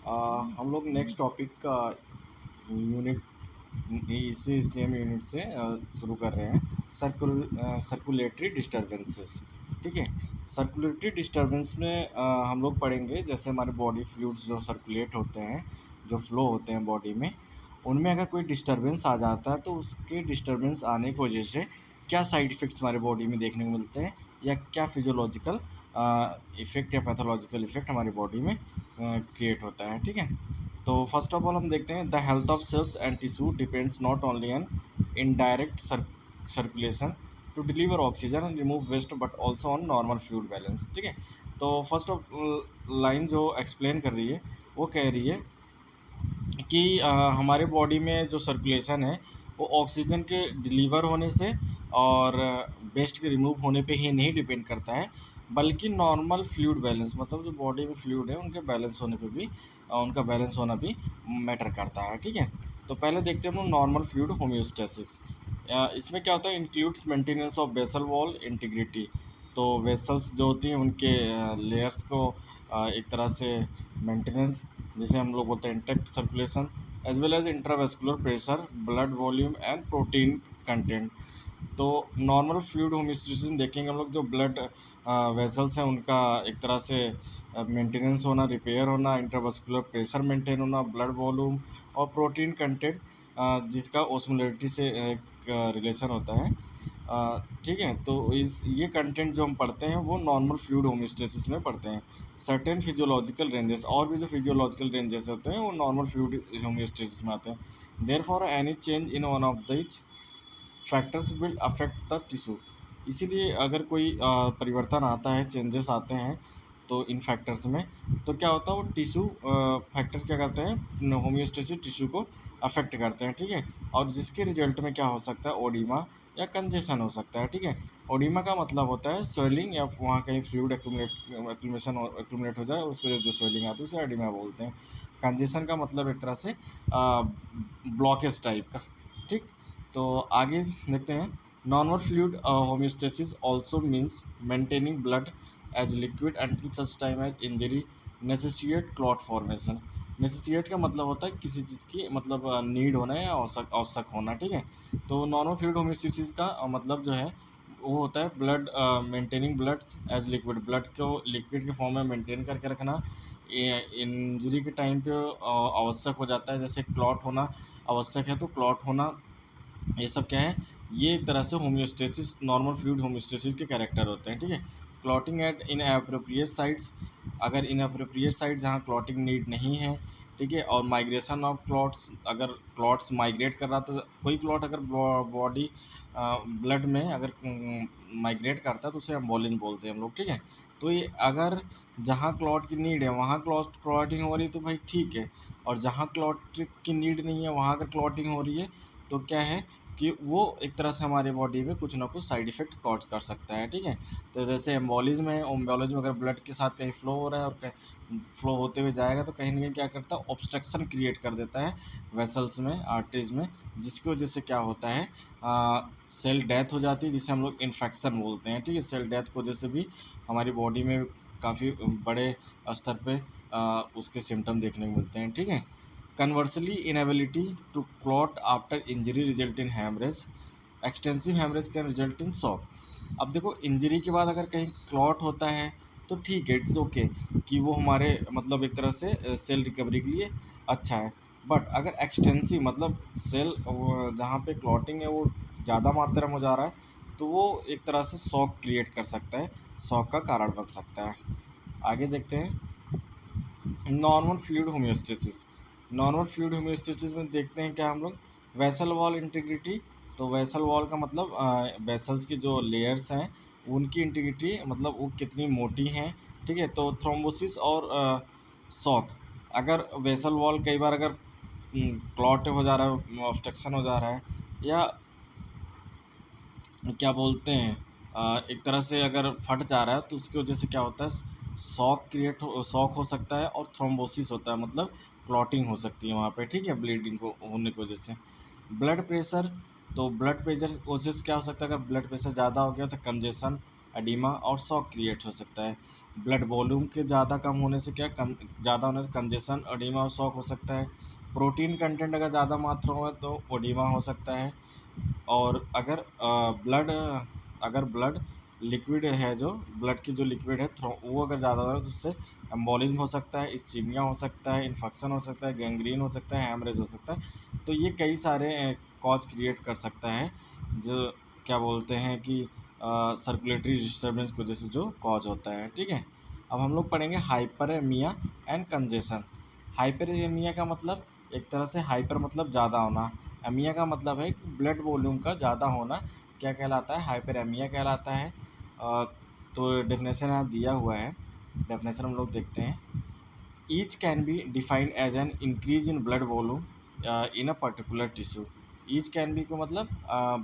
हम लोग next topic का यूनिट इसी सेम यूनिट से शुरू कर रहे हैं। Circulatory disturbances. ठीक है। सर्कुलेटरी डिस्टरबेंस में हम लोग पढ़ेंगे जैसे हमारे बॉडी फ्लूइड्स जो सर्कुलेट होते हैं, जो फ्लो होते हैं बॉडी में, उनमें अगर कोई डिस्टरबेंस आ जाता है तो उसके डिस्टरबेंस आने की वजह से क्या साइड इफ़ेक्ट्स हमारे बॉडी में देखने को मिलते हैं, या क्या फिजियोलॉजिकल इफ़ेक्ट या पैथोलॉजिकल इफ़ेक्ट हमारी बॉडी में क्रिएट होता है। ठीक है। तो फर्स्ट ऑफ ऑल हम देखते हैं the health of cells and tissue depends not only on indirect circulation to deliver oxygen and remove waste but also on normal fluid balance. ठीक है। तो फर्स्ट ऑफ लाइन जो एक्सप्लेन कर रही है वो कह रही है कि हमारे बॉडी में जो सर्कुलेशन है वो ऑक्सीजन के डिलीवर होने से और वेस्ट के रिमूव होने पे ही नहीं डिपेंड करता है, बल्कि नॉर्मल फ्लूइड बैलेंस, मतलब जो बॉडी में फ्लूइड है उनके बैलेंस होने पे भी उनका बैलेंस होना भी मैटर करता है। ठीक है। तो पहले देखते हैं हम नॉर्मल फ्लूइड होम्योस्टेसिस। इसमें क्या होता है, includes maintenance of vessel wall integrity. तो वेसल्स जो होती हैं उनके लेयर्स को एक तरह से मेंटेनेंस, जिसे हम लोग बोलते हैं intact circulation, as well as intravascular pressure, blood volume and protein content. तो नॉर्मल फ्लूइड होम्योस्टेसिस देखेंगे हम लोग, जो ब्लड वेसल्स हैं उनका एक तरह से मेंटेनेंस होना, रिपेयर होना, इंट्रावेस्कुलर प्रेशर मेंटेन होना, ब्लड वॉल्यूम और प्रोटीन कंटेंट जिसका ओस्मोलरिटी से एक रिलेशन होता है। ठीक है। तो इस ये कंटेंट जो हम पढ़ते हैं वो नॉर्मल फ्लूइड होम्योस्टेसिस में पढ़ते हैं। सर्टेन फिजियोलॉजिकल रेंजेस, और भी जो फिजियोलॉजिकल रेंजेस होते हैं वो नॉर्मल फ्लूइड होम्योस्टेसिस में आते हैं। Therefore any change in one of these factors will affect the tissue. इसीलिए अगर कोई परिवर्तन आता है, चेंजेस आते हैं तो इन फैक्टर्स में, तो क्या होता है वो टिश्यू फैक्टर्स क्या करते हैं, होम्योस्टेसिस टिश्यू को अफेक्ट करते हैं। ठीक है। और जिसके रिजल्ट में क्या हो सकता है, ओडिमा या कंजेशन हो सकता है। ठीक है। ओडिमा का मतलब होता है स्वेलिंग, या वहाँ कहीं फ्लूइड एक्यूमुलेट हो जाए, उसको जो स्वेलिंग आती है उसे एडिमा बोलते हैं। कंजेशन का मतलब एक तरह से ब्लॉकेज टाइप का। ठीक। तो आगे देखते हैं, normal fluid homeostasis also means maintaining blood as liquid until such time as injury necessitate clot formation. Necessitate का मतलब होता है किसी चीज़ की मतलब नीड होना या आवश्यक आवश्यक होना। ठीक है। तो नॉर्मल फ्लूइड होम्योस्टेसिस का मतलब जो है वो होता है blood maintaining blood as liquid, blood को लिक्विड के फॉर्म में मेंटेन करके रखना। इंजरी के टाइम पे आवश्यक हो जाता है, जैसे क्लॉट होना आवश्यक है तो क्लॉट होना, ये सब क्या है, ये एक तरह से होम्योस्टेसिस, नॉर्मल फ्लूइड होम्योस्टेसिस के कैरेक्टर होते हैं। ठीक है। Clotting at inappropriate sites, अगर इन अप्रोप्रिएट साइट जहाँ क्लॉटिंग नीड नहीं है। ठीक है। और माइग्रेशन ऑफ क्लॉट्स, अगर क्लॉट्स माइग्रेट कर रहा तो कोई क्लॉट अगर बॉडी ब्लड में अगर माइग्रेट करता है तो उसे एम्बोलिज्म बोलते हैं हम लोग। ठीक है। तो ये अगर जहाँ क्लॉट की नीड है वहाँ क्लॉटिंग हो रही है तो भाई ठीक है, और जहाँ क्लॉट की नीड नहीं है वहाँ अगर क्लॉटिंग हो रही है तो क्या है कि वो एक तरह से हमारे बॉडी में कुछ ना कुछ साइड इफ़ेक्ट कॉज कर सकता है। ठीक है। तो जैसे एम्बोलिज्म है, एम्बोलिज्म अगर ब्लड के साथ कहीं फ्लो हो रहा है और कहीं फ्लो होते हुए जाएगा तो कहीं ना कहीं क्या करता है, ऑब्स्ट्रक्शन क्रिएट कर देता है वेसल्स में, आर्टरीज में, जिसकी वजह से क्या होता है, सेल डेथ हो जाती है, जिसे हम लोग इन्फेक्शन बोलते हैं। ठीक है। सेल डेथ की वजह से भी हमारी बॉडी में काफ़ी बड़े स्तर पे उसके सिम्टम देखने को मिलते हैं। ठीक है। Conversely, inability to clot after injury result in hemorrhage. Extensive hemorrhage can result in shock. अब देखो, इंजरी के बाद अगर कहीं क्लॉट होता है तो ठीक है, इट्स ओके कि वो हमारे मतलब एक तरह से सेल रिकवरी के लिए अच्छा है। बट अगर एक्सटेंसिव मतलब सेल जहाँ पे क्लॉटिंग है वो ज़्यादा मात्रा में हो जा रहा है तो वो एक तरह से शॉक क्रिएट कर सकता है, शॉक का कारण बन सकता है। आगे देखते हैं normal fluid homeostasis. Normal fluid homeostasis में देखते हैं क्या हम लोग, वेसल वॉल इंटीग्रिटी। तो वेसल वॉल का मतलब वेसल्स की जो लेयर्स हैं उनकी इंटीग्रिटी, मतलब वो कितनी मोटी हैं। ठीक है। तो थ्रोम्बोसिस और शॉक, अगर वेसल वॉल कई बार अगर क्लॉट हो जा रहा है, ऑब्स्ट्रक्शन हो जा रहा है, या क्या बोलते हैं एक तरह से अगर फट जा रहा है तो उसकी वजह से क्या होता है, शॉक हो सकता है, और थ्रोम्बोसिस होता है, मतलब क्लॉटिंग हो सकती है वहाँ पे। ठीक है। ब्लीडिंग को होने की वजह से ब्लड प्रेशर, तो ब्लड प्रेशर वजह से क्या हो सकता है, अगर ब्लड प्रेशर ज़्यादा हो गया तो कंजेशन एडिमा और शॉक क्रिएट हो सकता है। ब्लड वॉल्यूम के ज़्यादा कम होने से क्या ज़्यादा होने से कंजेशन, एडिमा और शॉक हो सकता है। प्रोटीन कंटेंट अगर ज़्यादा मात्रा में तो एडिमा हो सकता है। और अगर ब्लड लिक्विड है, जो ब्लड की जो लिक्विड है वो अगर ज़्यादा हो तो उससे एम्बोलिज्म हो सकता है, इस्चीमिया हो सकता है, इन्फेक्शन हो सकता है, गैंग्रीन हो सकता है, हैमरेज हो सकता है। तो ये कई सारे कॉज क्रिएट कर सकता है, जो क्या बोलते हैं कि सर्कुलेटरी डिस्टर्बेंस की वजह से जो कॉज होता है। ठीक है, अब हम लोग पढ़ेंगे हाइपरेमिया एंड कंजेशन। हाइपरेमिया का मतलब एक तरह से हाइपर मतलब ज़्यादा होना, एमिया का मतलब है कि ब्लड वॉल्यूम का ज़्यादा होना क्या कहलाता है, हाइपरेमिया कहलाता है। अ, तो डेफिनेशन यहाँ दिया हुआ है, डेफिनेशन हम लोग देखते हैं। Each can be defined as an increase in blood volume in a particular tissue. Each can be को मतलब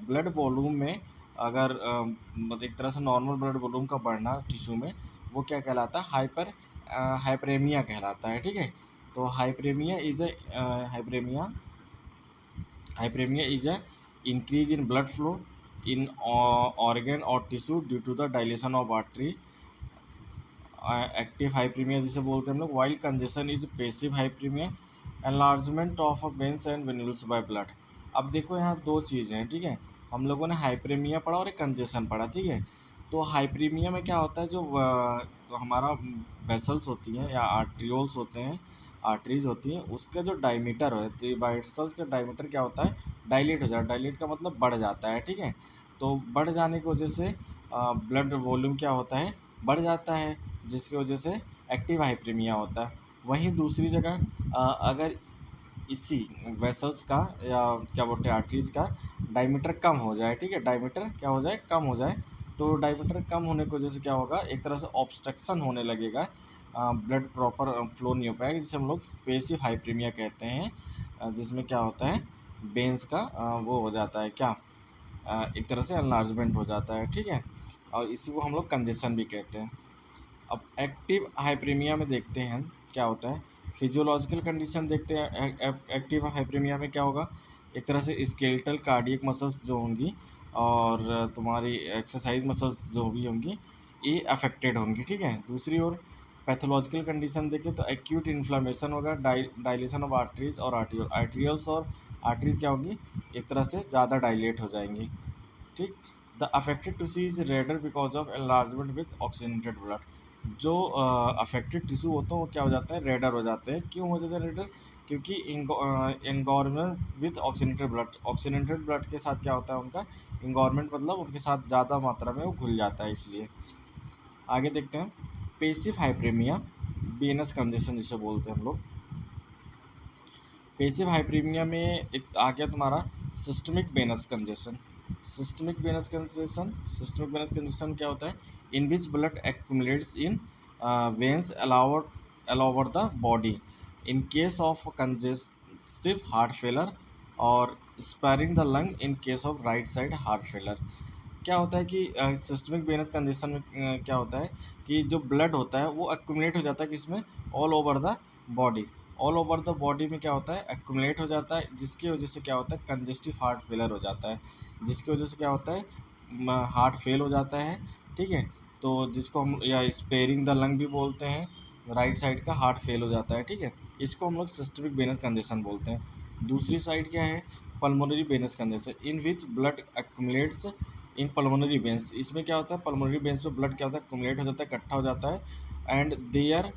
ब्लड वॉल्यूम में अगर मतलब एक तरह से नॉर्मल ब्लड वॉल्यूम का बढ़ना टिश्यू में, वो क्या कहलाता है, हाइपरेमिया कहलाता है। ठीक है, तो hyperaemia is a increase in blood flow in organ or tissue due to the dilation of artery। Active hyperaemia जिसे बोलते हैं हम लोग। While congestion is passive hyperaemia, enlargement of veins and venules by blood. अब देखो यहाँ दो चीज़ हैं। ठीक है, हम लोगों ने हाइपरीमिया पढ़ा और एक कंजेशन पढ़ा। ठीक है, तो हाइपरीमिया में क्या होता है, जो तो हमारा वेसल्स होती हैं या आर्ट्रियोल्स होते हैं, आर्टरीज होती हैं, उसका जो डायमीटर है, तो वेसल्स का डायमीटर क्या होता है, डायलेट हो जाता है। डायलेट का मतलब बढ़ जाता है। ठीक है, तो बढ़ जाने की वजह से ब्लड वॉल्यूम क्या होता है, बढ़ जाता है, जिसकी वजह से एक्टिव हाइपरीमिया होता है। वहीं दूसरी जगह अगर इसी वेसल्स का या क्या बोलते हैं आर्टरीज का डायमीटर कम हो जाए, ठीक है, डायमीटर क्या हो जाए, कम हो जाए, तो डायमीटर कम होने की वजह से क्या होगा, एक तरह से ऑब्स्ट्रक्शन होने लगेगा, ब्लड प्रॉपर फ्लो नहीं हो पाएगा, जिसे हम लोग पेसिव हाइपरीमिया कहते हैं। जिसमें क्या होता है, बेंस का वो हो जाता है क्या, एक तरह से एनलार्जमेंट हो जाता है। ठीक है, और इसी को हम लोग कंजेशन भी कहते हैं। अब एक्टिव हाइपरीमिया में देखते हैं हम क्या होता है, फिजियोलॉजिकल कंडीशन देखते हैं। एक्टिव हाइपरीमिया में क्या होगा, एक तरह से स्केलेटल कार्डियक मसल्स जो होंगी और तुम्हारी एक्सरसाइज मसल्स जो भी होंगी, ये अफेक्टेड होंगी। ठीक है, दूसरी ओर पैथोलॉजिकल कंडीशन देखें तो एक्यूट इन्फ्लामेशन होगा, डायलेशन ऑफ आर्टरीज और आर्ट्रियल्स और आर्टरीज क्या होंगी, एक तरह से ज़्यादा डायलेट हो जाएंगी। ठीक, the affected tissue is raider because of enlargement with oxygenated blood. जो अफेक्टेड टिश्यू होते हैं वो क्या हो जाते हैं, रेडर हो जाते हैं। क्यों हो जाते हैं रेडर, क्योंकि engorgement with oxygenated blood, oxygenated blood के साथ क्या होता है उनका इन्गॉर्मेंट, मतलब उनके साथ ज़्यादा मात्रा में वो घुल जाता है, इसलिए। आगे देखते हैं पेसिव हाइपरेमिया, वेनस कंजेशन जिसे बोलते हैं हम लोग। पेसिव हाइपरीमिया में एक आ गया तुम्हारा systemic venous congestion. Systemic venous congestion क्या होता है, in which blood accumulates in veins all over the body in case of congestive heart failure और sparing the lung in case of right side heart failure. क्या होता है कि systemic venous congestion में क्या होता है कि जो ब्लड होता है वो एक्यूमुलेट हो जाता है किसमें, all over the body. All over the body में क्या होता है, एक्यूमुलेट हो जाता है, जिसकी वजह से क्या होता है, कंजेस्टिव हार्ट फेलर हो जाता है, जिसकी वजह से क्या होता है, हार्ट फेल हो जाता है। ठीक है, तो जिसको हम या स्पेयरिंग द लंग भी बोलते हैं, राइट साइड का हार्ट फेल हो जाता है। ठीक है, इसको हम लोग सिस्टमिक वेनस कंजेशन बोलते हैं। दूसरी साइड क्या है, pulmonary venous congestion, in which blood accumulates in pulmonary veins. इसमें क्या होता है, पल्मोनरी वेंस में ब्लड क्या होता है, एक्यूमुलेट हो जाता है, इकट्ठा हो जाता है, and their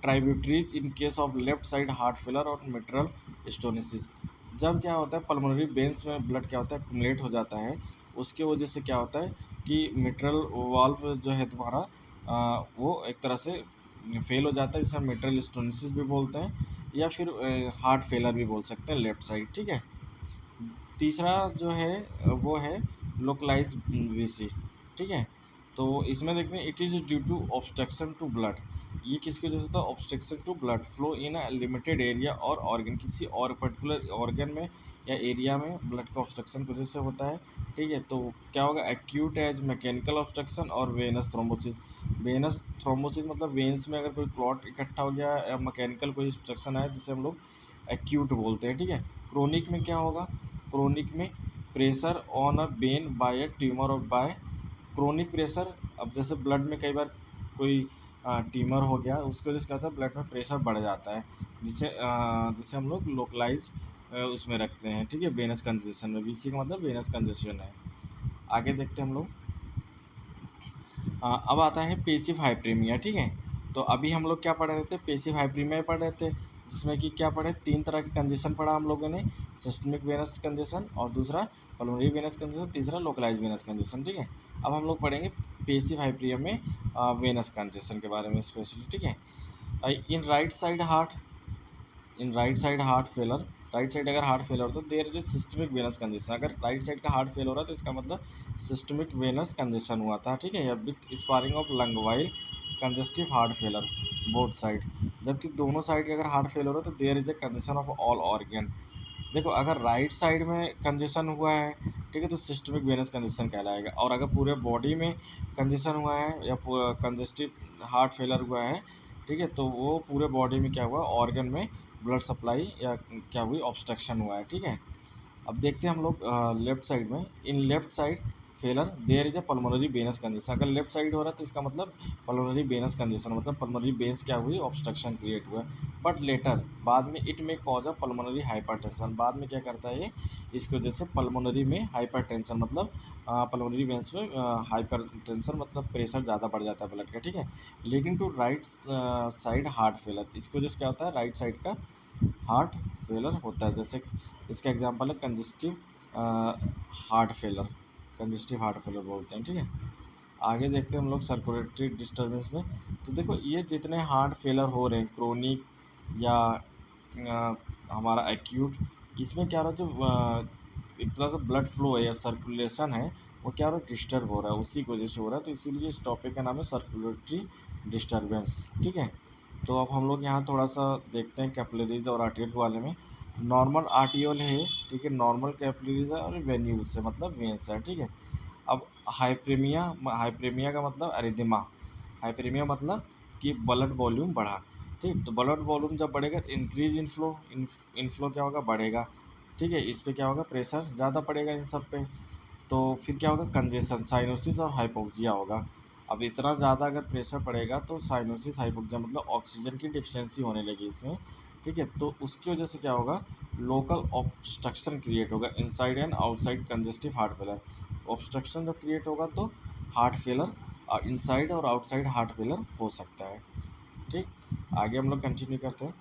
tributaries in case of left side heart failure और मिट्रल स्टोनिसिस। जब क्या होता है पल्मोनरी वेंस में ब्लड क्या होता है, एक्यूमुलेट हो जाता है, उसके वजह से क्या होता है कि मिट्रल वाल्व जो है तुम्हारा वो एक तरह से फेल हो जाता है, जिसे हम मिट्रल स्टोनिसिस भी बोलते हैं, या फिर हार्ट फेलर भी बोल सकते हैं लेफ्ट साइड। ठीक है, तीसरा जो है वो है लोकलाइज वीसी। ठीक है, तो इसमें देखते हैं it is due to obstruction to blood. ये किसकी वजह से होता है, obstruction to blood flow in a limited area और ऑर्गन, किसी और पर्टिकुलर ऑर्गन में या एरिया में ब्लड का ऑब्स्ट्रक्शन की वजह से होता है। ठीक है, तो क्या होगा, एक्यूट एज मैकेनिकल ऑब्स्ट्रक्शन और वेनस थ्रोम्बोसिस। वेनस थ्रोम्बोसिस मतलब वेन्स में अगर कोई क्लॉट इकट्ठा हो गया या मैकेनिकल कोई ऑब्स्ट्रक्शन है, जिसे हम लोग एक्यूट बोलते हैं। ठीक है, क्रोनिक में क्या होगा, क्रोनिक में pressure on a vein by a tumour और बाय क्रोनिक प्रेशर, अब जैसे ब्लड में कई बार कोई ट्यूमर हो गया, उसकी वजह से क्या होता है ब्लड में प्रेशर बढ़ जाता है, जिसे हम लोग लोकलाइज उसमें रखते हैं, ठीक है, वेनस कंजेशन में। वीसी का मतलब वेनस कंजेशन है। आगे देखते हैं हम लोग। अब आता है पेसिव हाइप्रीमिया, ठीक है। तो अभी हम लोग क्या पढ़ रहे थे, पेसिव हाइप्रीमिया पढ़ रहे थे, जिसमें कि क्या पढ़े, तीन तरह की कंजेशन पढ़ा हम लोगों ने, सिस्टमिक वेनस कंजेशन, और दूसरा पल्मोनरी वेनस कंजेशन, तीसरा लोकलाइज वेनस कंजेशन, ठीक है। अब हम लोग पढ़ेंगे पेसिव हाइप्रीमिया में वेनस कंजेशन के बारे में स्पेशली, ठीक है। In right side heart, in right side heart failure, right side अगर हार्ट फेल हो रहा है तो there is systemic venous congestion. अगर राइट साइड का हार्ट फेल हो रहा है तो इसका मतलब सिस्टमिक वेनस कंजेशन हुआ था, ठीक है, या with sparring of lung while congestive heart failure both side. जबकि दोनों साइड के अगर हार्ट फेल हो रहा है तो there is a congestion of all organ. देखो अगर राइट साइड में कंजेशन हुआ है, ठीक है, तो सिस्टमिक वेनस कंजेशन कहलाएगा, और अगर पूरे बॉडी में कंजेशन हुआ है या कंजेस्टिव हार्ट फेलर हुआ है, ठीक है, तो वो पूरे बॉडी में क्या हुआ, ऑर्गन में ब्लड सप्लाई या क्या हुई, ऑब्स्ट्रक्शन हुआ है, ठीक है। अब देखते हैं हम लोग लेफ्ट साइड में, in left side failure there is a pulmonary venous congestion. अगर लेफ्ट साइड हो रहा है तो इसका मतलब पल्मोनरी वेनस कंजेशन, मतलब पल्मोनरी वेन्स क्या हुई, ऑब्स्ट्रक्शन क्रिएट हुआ। बट लेटर बाद में इट में कॉज अ पल्मोनरी हाइपरटेंशन, बाद में क्या करता है ये, इसकी वजह से पल्मोनरी में हाइपरटेंशन, मतलब पल्मोनरी वेन्स में हाइपरटेंशन, मतलब प्रेशर ज़्यादा बढ़ जाता है ब्लड का, ठीक है, leading to right side heart failure. इसकी वजह से क्या होता है, राइट साइड का हार्ट फेलर होता है। जैसे इसका एग्जांपल है congestive heart failure, congestive heart failure बोलते हैं, ठीक है। आगे देखते हैं हम लोग सर्कुलेटरी डिस्टर्बेंस में। तो देखो ये जितने हार्ट फेलर हो रहे हैं, क्रोनिक या हमारा एक्यूट, इसमें क्या रहा है, जो एक तरह से ब्लड फ्लो है या सर्कुलेशन है, वो क्या हो रहा है, डिस्टर्ब हो रहा है, उसी की वजह से हो रहा है। तो इसीलिए इस टॉपिक का नाम है सर्कुलेटरी डिस्टर्बेंस, ठीक है। तो अब हम लोग यहाँ थोड़ा सा देखते हैं कैपिलरीज और आर्टियल के बारे में। नॉर्मल आर्टियल है, ठीक है, नॉर्मल कैपिलरीज है, और वेन्यूल्स है, मतलब वेन्स है, ठीक है। अब हाइप्रेमिया, हाइप्रेमिया का मतलब अरिदिमा, हाइप्रेमिया मतलब कि ब्लड वॉल्यूम बढ़ा, ठीक। तो ब्लड वॉल्यूम जब बढ़ेगा, इंक्रीज इनफ्लो, इनफ्लो क्या होगा, बढ़ेगा, ठीक है। इस पर क्या होगा, प्रेशर ज़्यादा पड़ेगा इन सब पे, तो फिर क्या होगा, कंजेशन, साइनोसिस और हाइपोक्सिया होगा। अब इतना ज़्यादा अगर प्रेशर पड़ेगा तो साइनोसिस हाइपोक्सिया मतलब ऑक्सीजन की डिफिशियंसी होने लगी इसमें, ठीक है। तो उसकी वजह से क्या होगा, लोकल ऑब्स्ट्रक्शन क्रिएट होगा, inside and outside congestive heart failure. Obstruction जब क्रिएट होगा तो हार्ट फेलर, इनसाइड और आउटसाइड हार्ट फेलर हो सकता है, ठीक। आगे हम लोग कंटिन्यू करते हैं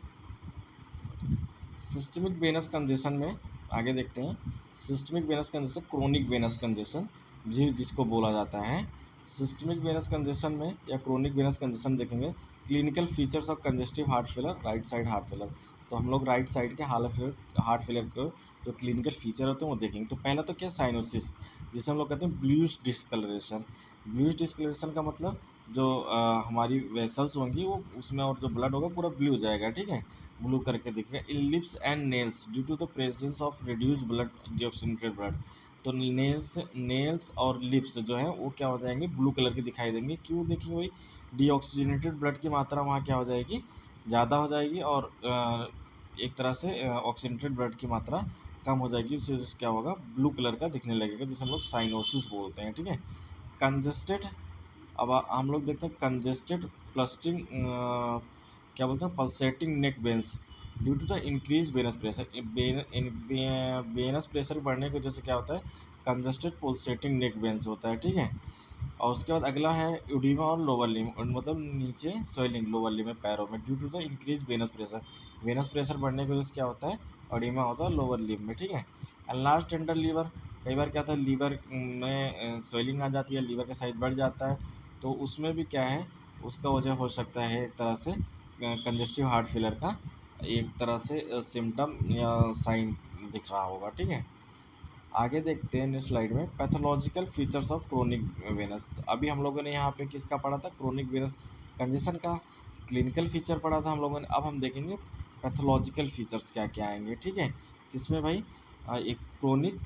सिस्टमिक वेनस कंजेशन में। आगे देखते हैं systemic venous congestion, chronic venous congestion जिसको बोला जाता है। सिस्टमिक वेनस कंजेशन में या क्रोनिक वेनस कंजेशन देखेंगे, clinical features of congestive heart failure, right side heart failure. तो हम लोग राइट साइड के हार्ट फेलर को जो क्लिनिकल फीचर होते हैं वो देखेंगे। तो पहला तो क्या, साइनोसिस, जिसे हम लोग कहते हैं ब्लूइश डिस्कलरेशन। ब्लूइश डिस्कलरेशन का मतलब जो हमारी वेसल्स होंगी वो उसमें, और जो ब्लड होगा पूरा ब्लू हो जाएगा, ठीक है, ब्लू करके दिखेगा। In lips and nails due to the presence of reduce blood deoxygenated blood. तो नेल्स और लिप्स जो है वो क्या हो जाएंगे, ब्लू कलर के दिखाई देंगे। क्यों देखेंगे भाई, डीऑक्सीजनेटेड ब्लड की मात्रा वहाँ क्या हो जाएगी, ज़्यादा हो जाएगी, और एक तरह से ऑक्सीजनेटेड ब्लड की मात्रा कम हो जाएगी, उससे क्या होगा, ब्लू कलर का दिखने लगेगा, जिसे हम लोग साइनोसिस बोलते हैं, ठीक है। कंजेस्टेड, अब हम लोग देखते हैं कंजेस्टेड प्लस्टिंग, क्या बोलते हैं, pulsating neck veins due to the increase venous pressure. Venous pressure बढ़ने की वजह से क्या होता है, कंजेस्टेड पल्सेटिंग नेक वेन्स होता है, ठीक है। और उसके बाद अगला है एडिमा और लोअर लिम, मतलब नीचे स्वेलिंग लोअर लिम में, पैरों में, due to the increase venous pressure. Venous pressure बढ़ने की वजह से क्या होता है, एडिमा होता है लोअर लिम में, ठीक है। एंड लास्ट टेंडर लीवर, कई बार क्या होता है, लीवर में स्वेलिंग आ जाती है, लीवर का साइज बढ़ जाता है, तो उसमें भी क्या है, उसका वजह हो सकता है एक तरह से कंजेस्टिव हार्ट फेलर का एक तरह से सिम्टम या साइन दिख रहा होगा, ठीक है। आगे देखते हैं नेक्स्ट स्लाइड में pathological features of chronic venous. अभी हम लोगों ने यहाँ पे किसका पढ़ा था, क्रोनिक वेनस कंजेशन का क्लिनिकल फीचर पढ़ा था हम लोगों ने। अब हम देखेंगे पैथोलॉजिकल फीचर्स क्या क्या आएंगे, ठीक है, किसमें भाई, एक क्रोनिक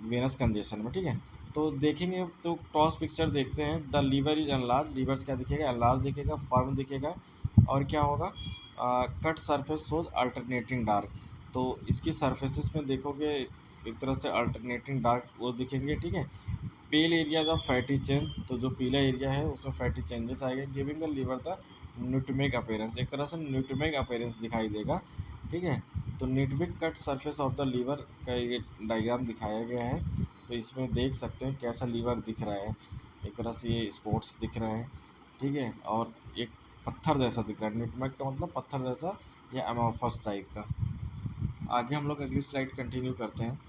वेनस कंजेशन में, ठीक है। तो देखेंगे तो क्रॉस पिक्चर देखते हैं, the liver is enlarge, livers क्या दिखेगा, एनलार्ज दिखेगा, फर्म दिखेगा, और क्या होगा, cut surface shows alternating dark. तो इसकी सरफेसेस में देखोगे एक तरह से अल्टरनेटिंग डार्क वो दिखेंगे, ठीक है। Pale area of fatty change, तो जो पीला एरिया है उसमें फैटी चेंजेस आएंगे, giving the liver the nutmeg appearance, एक तरह से न्यूटमिक अपीयरेंस दिखाई देगा। ठीक है, तो nutmeg cut surface of the liver का ये डायग्राम दिखाया गया है। तो इसमें देख सकते हैं कैसा लीवर दिख रहा है, एक तरह से ये स्पॉट्स दिख रहे हैं। ठीक है, और एक पत्थर जैसा दिख रहा है, न्यूटमिक का मतलब पत्थर जैसा या अमोफस टाइप का। आगे हम लोग अगली स्लाइड कंटिन्यू करते हैं।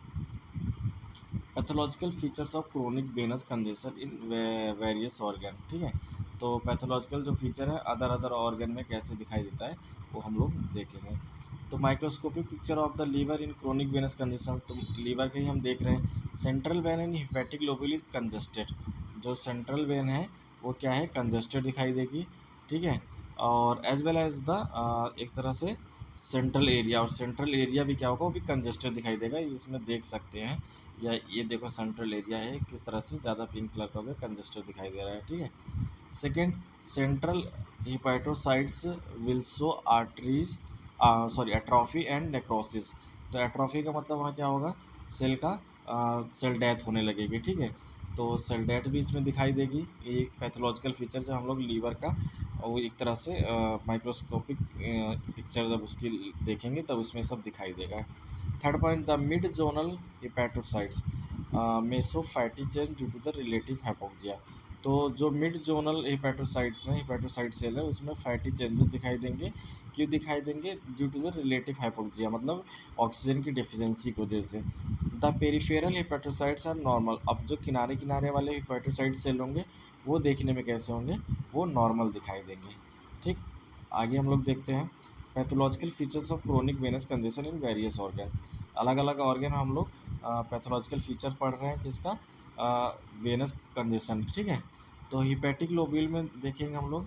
Pathological features of chronic venous congestion in various organ. ठीक है, तो पैथोलॉजिकल जो फीचर है अदर अदर ऑर्गन में कैसे दिखाई देता है वो हम लोग देखेंगे। तो microscopic picture of the liver in chronic venous congestion, तो लीवर के ही हम देख रहे हैं। Central vein in hepatic lobule is congested, जो सेंट्रल वेन है वो क्या है, कंजेस्टेड दिखाई देगी। ठीक है, और एज वेल एज द एक तरह से सेंट्रल एरिया, और सेंट्रल एरिया भी क्या होगा, वो भी कंजेस्टेड दिखाई देगा, इसमें देख सकते हैं। या ये देखो सेंट्रल एरिया है किस तरह से ज़्यादा पिंक कलर का हो गया, कंजेस्टेड दिखाई दे रहा है। ठीक है, second, central hepatocytes will show arteries, sorry atrophy and necrosis. तो एट्रॉफी का मतलब वहाँ क्या होगा, सेल का सेल डेथ होने लगेगी। ठीक है, तो सेल डेथ भी इसमें दिखाई देगी। ये पैथोलॉजिकल फीचर जो हम लोग लीवर का, और वो एक तरह से माइक्रोस्कोपिक पिक्चर जब उसकी देखेंगे तब उसमें सब दिखाई देगा। Third point, the mid zonal hepatocytes may show fatty change due to the relative hypoxia. तो जो मिड जोनल हिपैटोसाइट्स हैं, हिपैटोसाइट सेल है, उसमें फैटी चेंजेस दिखाई देंगे। क्यों दिखाई देंगे, due to the relative hypoxia, मतलब ऑक्सीजन की डिफिशियंसी की वजह से। The peripheral hepatocytes are normal, अब जो किनारे किनारे वाले हिपैटोसाइट सेल होंगे वो देखने में कैसे होंगे, वो नॉर्मल दिखाई देंगे। ठीक, आगे हम लोग देखते हैं pathological features of chronic venous congestion in various organ. अलग अलग ऑर्गन हम लोग पैथोलॉजिकल फीचर पढ़ रहे हैं किसका, वेनस कंजेशन। ठीक है, तो हिपैटिक लोब्यूल में देखेंगे हम लोग,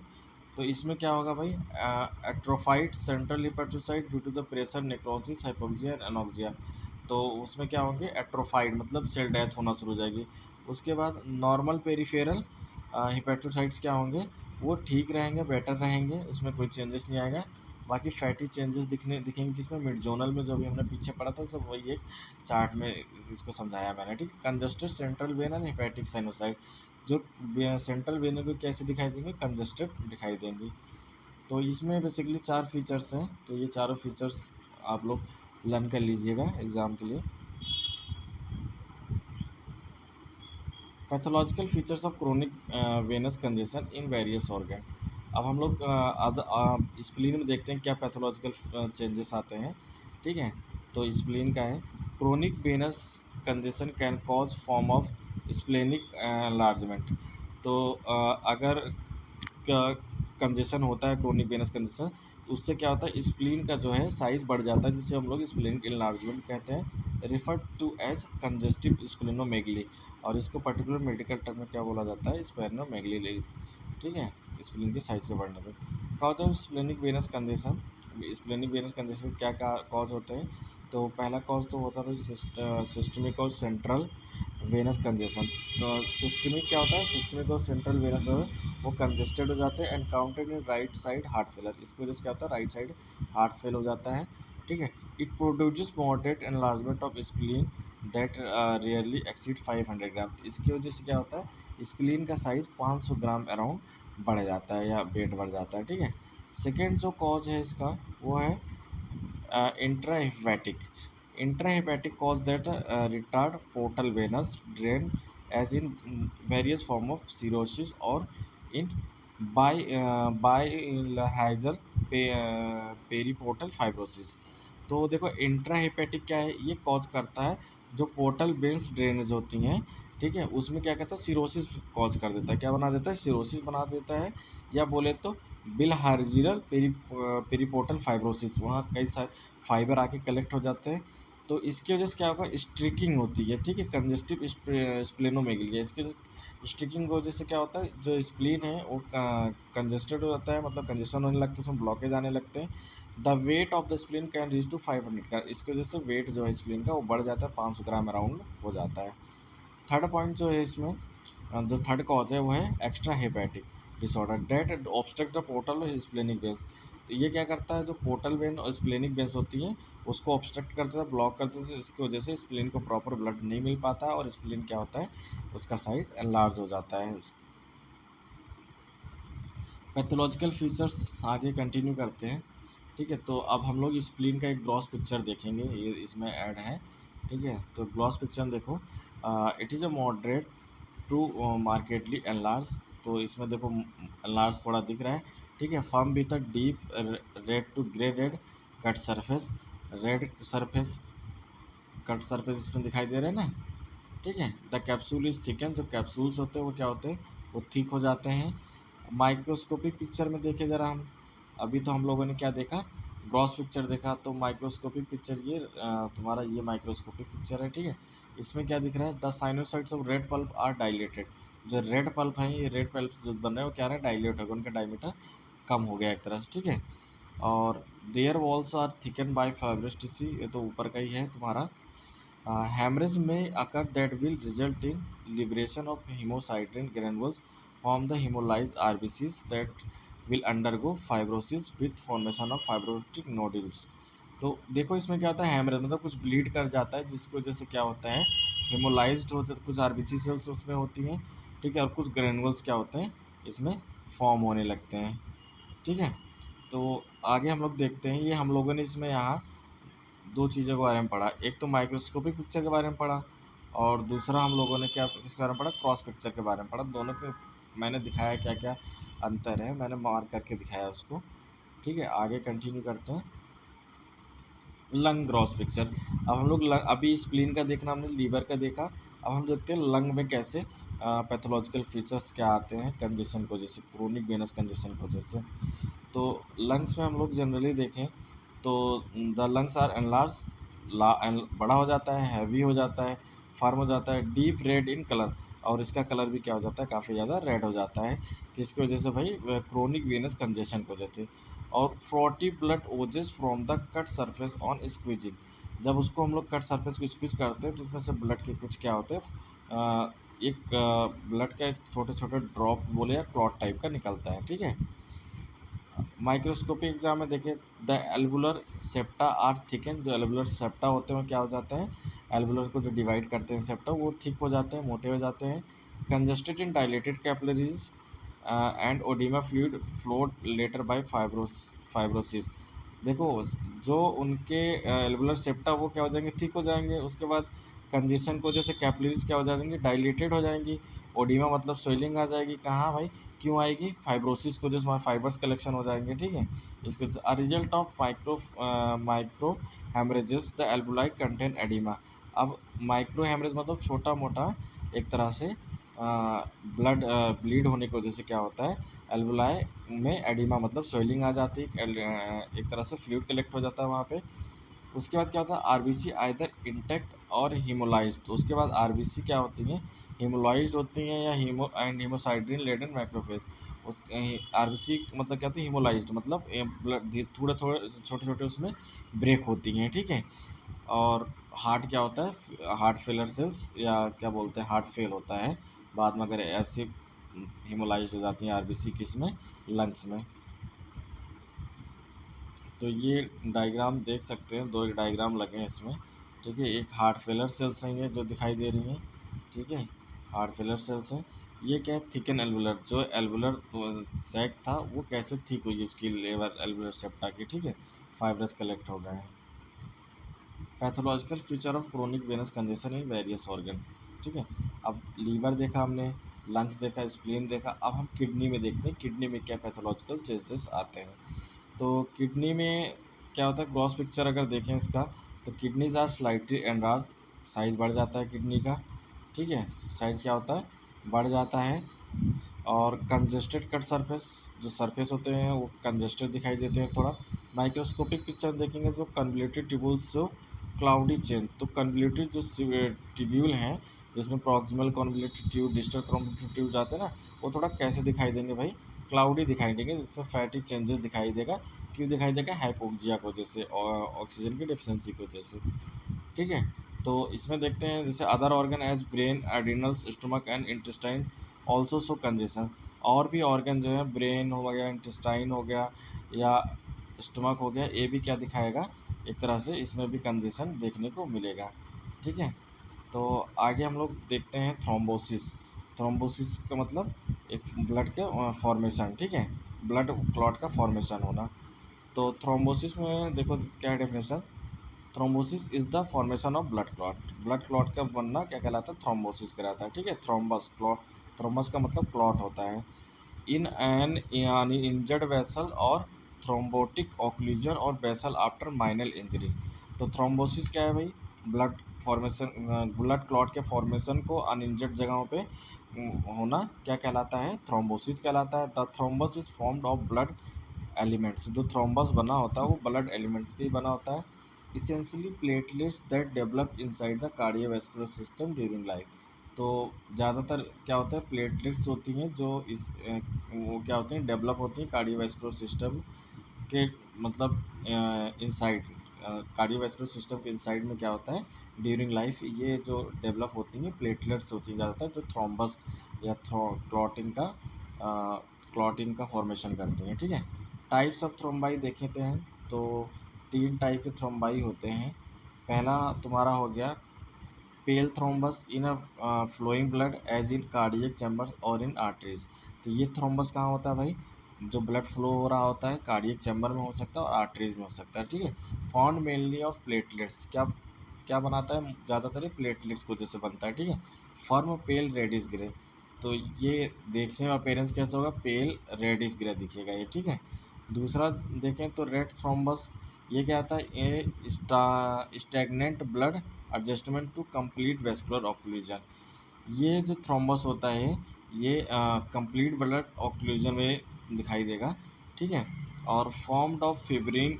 तो इसमें क्या होगा भाई, atrophied central hepatocyte due to the pressure necrosis hypoxia and anoxia. तो उसमें क्या होंगे, एट्रोफाइड मतलब सेल डेथ होना शुरू हो जाएगी। उसके बाद नॉर्मल पेरिफेरल हिपैटोसाइट्स क्या होंगे, वो ठीक रहेंगे, बेटर रहेंगे, उसमें कोई चेंजेस नहीं आएगा। बाकी फैटी चेंजेस दिखेंगे किसमें, मिड जोनल में, जो भी हमने पीछे पढ़ा था सब वही एक चार्ट में इसको समझाया मैंने। ठीक, congested central vein and hepatic sinusoid, जो सेंट्रल वेन को कैसे दिखाई देंगे, कंजस्टेड दिखाई देंगी। तो इसमें बेसिकली चार फीचर्स हैं, तो ये चारों फीचर्स आप लोग लर्न कर लीजिएगा एग्ज़ाम के लिए। Pathological features of chronic venous congestion in various organ. अब हम लोग स्प्लीन में देखते हैं क्या पैथोलॉजिकल चेंजेस आते हैं। ठीक है, तो स्प्लीन का है, chronic venous congestion can cause form of splenic enlargement. तो अगर कंजेशन होता है, क्रोनिक वेनस कंजेशन, तो उससे क्या होता है, स्प्लीन का जो है साइज़ बढ़ जाता है, जिसे हम लोग स्प्लेनिक एनलार्जमेंट कहते हैं, रिफर टू एज कंजेस्टिव स्प्लेनोमेगली। और इसको पर्टिकुलर मेडिकल टर्म में क्या बोला जाता है, स्प्लेनोमेगली। ठीक है, स्प्लीन के साइज के बढ़ने पर। Cause of splenic venous congestion, splenic venous congestion क्या कॉज होते हैं, तो पहला कॉज तो होता है सिस्टमिक और सेंट्रल वेनस कंजेशन। तो सिस्टमिक क्या होता है, सिस्टमिक और सेंट्रल वेनस जो है वो कंजेस्टेड हो जाते हैं and counted in right side heart failure, इसकी वजह से क्या होता है, राइट साइड हार्ट फेल हो जाता है। ठीक है, it produce moderate enlargement of spleen that rarely exceed 500 ग्राम। इसकी वजह से क्या होता है, स्प्लीन का साइज 500 ग्राम अराउंड बढ़ जाता है या वेट बढ़ जाता है। ठीक है, सेकेंड जो कॉज है इसका वो है इंट्राहिपैटिक, इंट्राहिपैटिक cause that retard portal venous drain as in various form of cirrhosis or in bilateral periportal fibrosis। तो देखो इंट्राहिपैटिक क्या है, ये कॉज करता है जो पोर्टल वेन्स ड्रेनेज होती हैं। ठीक है, उसमें क्या कहता है, सिरोसिस कॉज कर देता है, क्या बना देता है, सिरोसिस बना देता है, या बोले तो बिलहार्जिरल पेरीपोर्टल फाइब्रोसिस, वहाँ कई सारे फाइबर आके कलेक्ट हो जाते हैं। तो इसकी वजह से क्या होगा, स्ट्रिकिंग होती है। ठीक है, कंजेस्टिव स्प्लेनोमेगली है, इसकी वजह स्ट्रिकिंग की वजह से क्या होता है, जो स्प्लीन है वो कंजेस्टेड हो जाता है, मतलब कंजेशन होने लगता है, उसमें ब्लॉकेज आने लगते हैं। The weight of the spleen can reach to 500 का, इसकी वजह से वेट जो है स्प्लीन का वो बढ़ जाता है, 500 ग्राम अराउंड हो जाता है। थर्ड पॉइंट जो है इसमें, जो थर्ड कॉज है वो है extra hepatic disorder that obstruct the portal of splenic veins. तो ये क्या करता है, जो पोर्टल वेन और स्प्लेनिक वेन्स होती हैं उसको ऑब्स्ट्रक्ट करता है, ब्लॉक करते हैं, इसकी वजह से स्प्लेन को प्रॉपर ब्लड नहीं मिल पाता है और स्प्लेन क्या होता है, उसका साइज एनलार्ज हो जाता है। पैथोलॉजिकल फीचर्स आगे कंटिन्यू करते हैं। ठीक है, तो अब हम लोग स्प्लीन का एक ग्रॉस पिक्चर देखेंगे, ये इसमें ऐड है। ठीक है, तो ग्रॉस पिक्चर देखो, it is a moderate to markedly enlarge. तो इसमें देखो एनलार्ज थोड़ा दिख रहा है। ठीक है, firm with a deep red to grey red cut surface, red surface cut surface इसमें दिखाई दे रहे हैं ना। ठीक है, द कैप्सूल इज थिकन, जो कैप्सूल्स होते हैं वो क्या होते हैं, वो थिक हो जाते हैं। माइक्रोस्कोपिक पिक्चर में देखे ज़रा हम, अभी तो हम लोगों ने क्या देखा, ग्रॉस पिक्चर देखा, तो माइक्रोस्कोपिक पिक्चर ये तुम्हारा ये माइक्रोस्कोपिक पिक्चर है। ठीक है, इसमें क्या दिख रहा है, the sinusoids of red pulp are dilated. जो रेड पल्प है, ये रेड पल्प जो बन रहे हैं वो क्या है, डायलेट हो गया, उनका डायमीटर कम हो गया एक तरह से। ठीक है, और their walls are thicken by fibrous tissue, ये तो ऊपर का ही है तुम्हारा। Hemorrhage may occur that will result in liberation of hemosiderin granules from the hemolyzed RBCs that will undergo fibrosis with formation of fibrotic nodules। तो देखो इसमें क्या होता है, हेमरेज मतलब कुछ ब्लीड कर जाता है, जिसकी वजह से क्या होता है, हेमोलाइज्ड होते, कुछ आरबीसी सेल्स उसमें होती हैं। ठीक है, और कुछ ग्रेनुअल्स क्या होते हैं इसमें फॉर्म होने लगते हैं। ठीक है, तो आगे हम लोग देखते हैं, ये हम लोगों ने इसमें यहाँ दो चीज़ों के बारे में पढ़ा, एक तो माइक्रोस्कोपिक पिक्चर के बारे में पढ़ा, और दूसरा हम लोगों ने क्या किसके बारे में पढ़ा, क्रॉस पिक्चर के बारे में पढ़ा। दोनों के मैंने दिखाया क्या क्या अंतर है, मैंने मार्क करके दिखाया उसको। ठीक है, आगे कंटिन्यू करते हैं। लंग क्रॉस पिक्चर, अब हम लोग अभी स्प्लीन का देखना, हमने लीवर का देखा, अब हम देखते हैं लंग में कैसे पैथोलॉजिकल फीचर्स क्या आते हैं कंजेशन को, जैसे क्रोनिक वेनस कंजेशन को जैसे। तो लंग्स में हम लोग जनरली देखें तो द लंग्स आर एनलार्ज, बड़ा हो जाता है, हैवी हो जाता है, फार्म हो जाता है, डीप रेड इन कलर, और इसका कलर भी क्या हो जाता है, काफ़ी ज़्यादा रेड हो जाता है। किसकी वजह से भाई, क्रोनिक वेनस कंजेशन की वजह से। और frothy blood oozes from the cut surface on squeezing, जब उसको हम लोग कट सरफेस को स्क्वीज करते हैं तो उसमें से ब्लड के कुछ क्या होते हैं, एक ब्लड का छोटे छोटे ड्रॉप बोले या क्लॉट टाइप का निकलता है। ठीक है, माइक्रोस्कोपिक एग्जाम में देखें, the alveolar septa are thicken, जो एल्वुलर सेप्टा होते हैं क्या हो जाते हैं, एल्वुलर को जो डिवाइड करते हैं सेप्टा, वो थिक हो जाते हैं, मोटे हो जाते हैं। Congested in dilated capillaries and oedema fluid float later by fibrosis. देखो जो उनके एल्वुलर सेप्टा वो क्या हो जाएंगे, थिक हो जाएंगे, उसके बाद कंजेशन को जैसे कैपिलरीज क्या हो जाएंगी, डायलेटेड हो जाएंगी। ओडिमा मतलब स्वेलिंग आ जाएगी, कहाँ भाई, क्यों आएगी, फाइब्रोसिस को, जैसे फाइबर्स कलेक्शन हो जाएंगे। ठीक है, इसके result of micro haemorrhages the एल्बुलाई कंटेन एडिमा। अब माइक्रो हेमरेज मतलब छोटा मोटा एक तरह से ब्लड ब्लीड होने की वजह से क्या होता है, एल्बुलाई में एडिमा मतलब स्वेलिंग आ जाती है, एक तरह से फ्लूइड कलेक्ट हो जाता है वहाँ पे। उसके बाद क्या होता है, आरबीसी आइदर इंटेक्ट और हीमोलाइज्ड। तो उसके बाद आरबीसी क्या होती हैं, हीमोलाइज्ड होती हैं या हीमोसाइड्रिन लेडन मैक्रोफेज। आरबीसी मतलब क्या होती है, हीमोलाइज्ड मतलब ब्लड थोड़े थोड़े छोटे छोटे उसमें ब्रेक होती हैं। ठीक है, और हार्ट क्या होता है, हार्ट फेलर सेल्स या क्या बोलते हैं, हार्ट फेल होता है बाद में अगर ऐसे हीमोलाइज हो जाती हैं आरबीसी किस में, लंग्स में। तो ये डायग्राम देख सकते हैं, दो एक डायग्राम लगे हैं इसमें। ठीक है, एक हार्ट फेलर सेल्स हैं ये जो दिखाई दे रही हैं। ठीक है, हार्ट फेलर सेल्स हैं। ये क्या है, थिकन एल्वुलर, जो एल्वुलर सैक था वो कैसे थिक हुई उसकी लेवर एल्वुलर सेप्टा की। ठीक है, फाइब्रस कलेक्ट हो गए हैं। Pathological feature of chronic venous congestion in various organ. ठीक है, अब लीवर देखा हमने, लंग्स देखा, स्प्लीन देखा, अब हम किडनी में देखते हैं किडनी में क्या पैथोलॉजिकल चेंजेस आते हैं। तो किडनी में क्या होता है, क्रॉस पिक्चर अगर देखें इसका, तो kidneys are slightly enlarge, size बढ़ जाता है किडनी का। ठीक है, साइज क्या होता है, बढ़ जाता है। और कंजेस्टेड कट सरफेस, जो सरफेस होते हैं वो कंजेस्टेड दिखाई देते हैं थोड़ा। माइक्रोस्कोपिक पिक्चर देखेंगे तो कन्वोल्यूटेड ट्यूब्यूल्स से क्लाउडी चेंज, तो कन्वोल्यूटेड जो ट्यूब्यूल हैं जिसमें proximal convoluted tube, distal convoluted tube जाते हैं ना, वो थोड़ा कैसे दिखाई देंगे भाई, क्लाउडी दिखाई देंगे, जिससे फैटी चेंजेस दिखाई देगा। क्यों दिखाई देगा, हाइपोक्सिया की वजह से और ऑक्सीजन की डिफिशियंसी की वजह से। ठीक है, तो इसमें देखते हैं जैसे other organ as brain, adrenals, stomach and intestine also show congestion. और भी ऑर्गन जो है, ब्रेन हो गया, इंटेस्टाइन हो गया, या स्टमक हो गया, ए भी क्या दिखाएगा, एक तरह से इसमें भी कंजेशन देखने को मिलेगा। ठीक है, तो आगे हम लोग देखते हैं थ्रोम्बोसिस। थ्रोम्बोसिस का मतलब एक ब्लड के फॉर्मेशन, ठीक है, ब्लड क्लॉट का फॉर्मेशन होना। तो थ्रोम्बोसिस में देखो क्या definition, thrombosis is the formation of blood clot. Blood clot का बनना क्या कहलाता है, थ्रोम्बोसिस कहलाता है। ठीक है, थ्रोम्बस क्लॉट, थ्रोम्बस का मतलब क्लॉट होता है। इन एन यानी इंजर्ड वेसल और थ्रोम्बोटिक ऑक्लूजन और वेसल आफ्टर माइनर इंजरी। तो थ्रोम्बोसिस क्या है भाई, ब्लड फॉर्मेशन, ब्लड क्लॉट के फॉर्मेशन को अनइंजर्ड जगहों पे होना क्या कहलाता है, थ्रोम्बोसिस कहलाता है। The thrombus is formed of blood elements, जो थ्रोम्बस बना होता है वो ब्लड एलिमेंट्स के ही बना होता है। Essentially platelets that develop inside the cardiovascular system during life. तो ज़्यादातर क्या होता है, प्लेटलेट्स होती हैं जो वो क्या होती हैं, डेवलप होती हैं कार्डियोवैस्कुलर सिस्टम के, मतलब इनसाइड, कार्डियोवैस्कुलर सिस्टम के इनसाइड में क्या होता है, ड्यूरिंग लाइफ ये जो डेवलप होती हैं प्लेटलेट्स होती हैं ज़्यादातर, जो थ्रोम्बस या क्लॉटिंग का फॉर्मेशन करती हैं। ठीक है, टाइप्स ऑफ थ्रोम्बाई देखे थे हैं, तो 3 टाइप के थ्रोम्बाई होते हैं। पहला तुम्हारा हो गया pale thrombus in a flowing blood as in cardiac chamber और इन आर्टरीज। तो ये थ्रोम्बस कहाँ होता है भाई, जो ब्लड फ्लो हो रहा होता है कार्डियक चैम्बर में हो सकता है और आर्टरीज में हो सकता है। ठीक है, फाउंड मेनली ऑफ प्लेटलेट्स, क्या क्या बनाता है, ज़्यादातर ये प्लेटलेट्स को जैसे बनता है। ठीक है, फर्म पेल रेडिस ग्रे, तो ये देखने में अपीयरेंस कैसा होगा, पेल रेडिस ग्रे दिखेगा ये। ठीक है, दूसरा देखें तो रेड थ्रोम्बस, ये क्या आता है, ये stagnant blood adjustment to complete vascular occlusion. ये जो थ्रोम्बस होता है ये कंप्लीट ब्लड ऑक्लूजन में दिखाई देगा। ठीक है, और formed of fibrin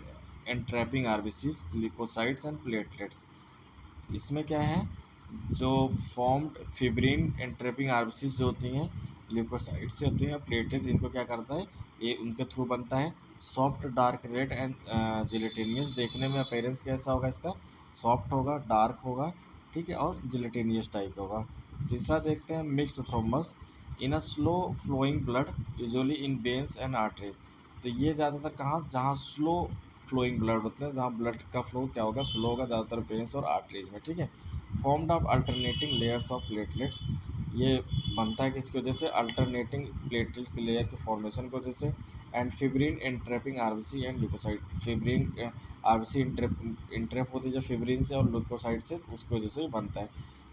entrapping RBCs leucocytes and platelets. इसमें क्या है, जो फॉर्म्ड फिब्रिन एंट्रैपिंग आरबीसीज जो होती हैं ल्यूकोसाइट से होती हैं, प्लेटलेट्स इनको क्या करता है, ये उनके थ्रू बनता है। सॉफ्ट डार्क रेड एंड जिलेटेनियस, देखने में अपीयरेंस कैसा होगा इसका, सॉफ्ट होगा, डार्क होगा। ठीक है, और जिलेटेनियस टाइप होगा। तीसरा देखते हैं mix thrombus in a slow flowing blood usually in veins and arteries. तो ये ज़्यादातर कहाँ, जहाँ स्लो फ्लोइंग ब्लड होते हैं, जहाँ ब्लड का फ्लो क्या होगा, स्लो होगा, ज़्यादातर वेन्स और आर्टरीज में। ठीक है, formed of alternating layers of platelets, ये बनता है किसकी वजह से, अल्टरनेटिंग प्लेटलेट की लेयर के फॉर्मेशन की वजह से। And fibrin entrapping RBC and leucocyte, fibrin RBC entrap होती है जब फिब्रिन से और ल्यूकोसाइट से, उसकी वजह से भी बनता है।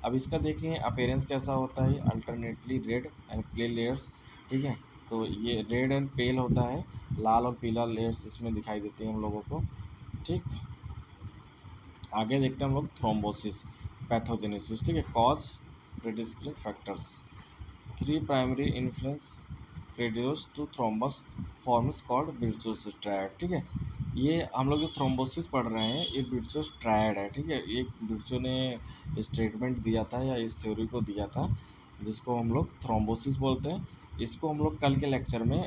अब इसका देखिए अपीयरेंस कैसा होता है, alternately red and play layers. ठीक है, तो ये रेड एंड पेल होता है, लाल और पीला लेयर्स इसमें दिखाई देती हैं हम लोगों को। ठीक, आगे देखते हैं हम लोग थ्रोम्बोसिस पैथोजेनेसिस। ठीक है, cause predisposing factors, 3 primary influence produce to thrombus forms called Virchow's triad. ठीक है, ये हम लोग जो थ्रोम्बोसिस पढ़ रहे हैं ये विर्चुअस ट्रायड है। ठीक है, एक विर्चो ने स्टेटमेंट दिया था या इस थ्योरी को दिया था जिसको हम लोग थ्रोम्बोसिस बोलते हैं। इसको हम लोग कल के लेक्चर में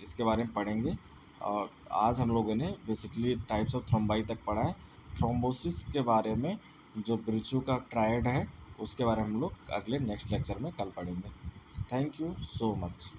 इसके बारे में पढ़ेंगे। और आज हम लोगों ने बेसिकली टाइप्स ऑफ थ्रोम्बाई तक पढ़ा है। थ्रोम्बोसिस के बारे में जो विर्चू का ट्रायड है उसके बारे में हम लोग अगले नेक्स्ट लेक्चर में कल पढ़ेंगे। Thank you so much.